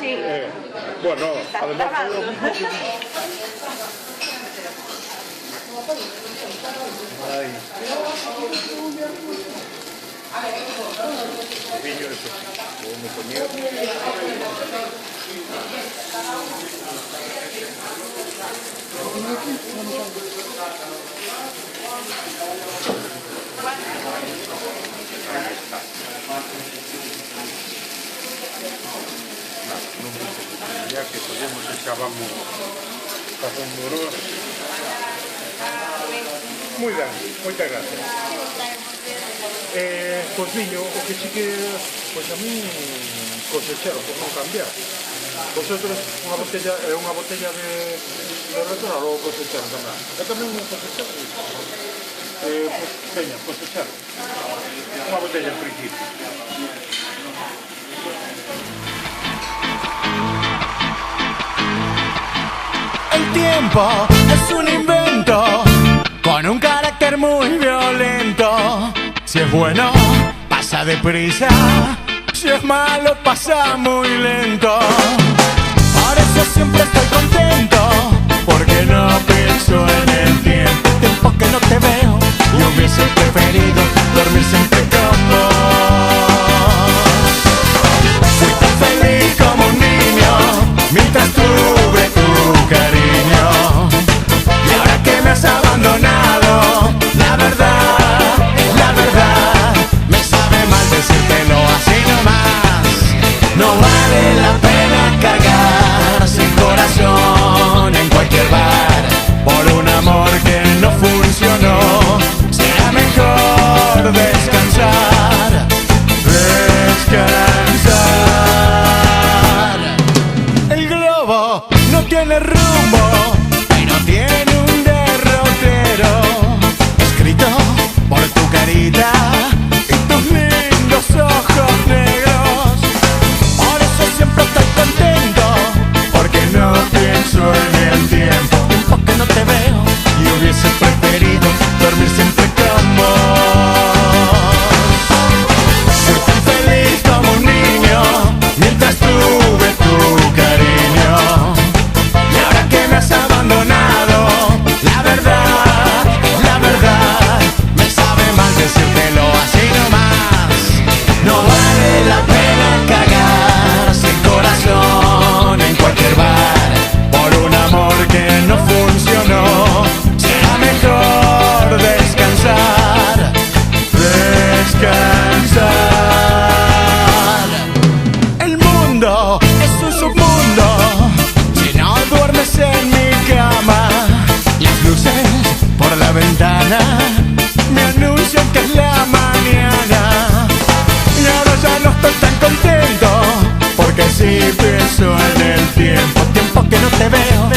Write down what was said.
Sí. Bueno, Estás además grabando. Ay. Niño ese, como comía. Ya que podemos acabamos facendo honor. Moi ben, moitas gracias. Pois viño, o que sí que, pois a mí cosechero, por non cambiar. Vosotros unha botella de retornar ou cosechero tamén? Eu tamén unha cosechero. Pois, veña, cosechero. Unha botella en principio. El tiempo es un invento con un carácter muy violento. Si es bueno, pasa deprisa. Si es malo, pasa muy lento. Por eso siempre estoy contento, porque no pienso en el tiempo. Tiempo que no te veo, yo hubiese preferido dormir siempre con vos. Fui tan feliz como un niño mientras tuve tu cariño. Y ahora que me has abandonado, la verdad, me sabe mal decírtelo así nomás. No vale la pena cargar sin corazón en cualquier bar por un amor que no funcionó. Será mejor descansar, descansar. El globo no tiene rumbo, pero tiene un derrotero escrito por tu carita y tus lindos ojos negros. Por eso siempre estoy contento, porque no pienso en el tiempo. Tiempo que no te veo y hubiese preferido dormir siempre con vos. Fui tan feliz como un niño mientras tuve tu cariño. Y ahora que me has abandonado, la verdad, me sabe mal decírtelo así nomás. No vale la pena cagar sin corazón en cualquier bar por un amor que no funcionó. Será mejor descansar, descansar. El mundo es un submundo si no duermes en mi cama. Las luces por la ventana me anuncian que es la mañana. Y ahora ya no estoy tan contento, porque sí pienso en el tiempo. Tiempo que no te veo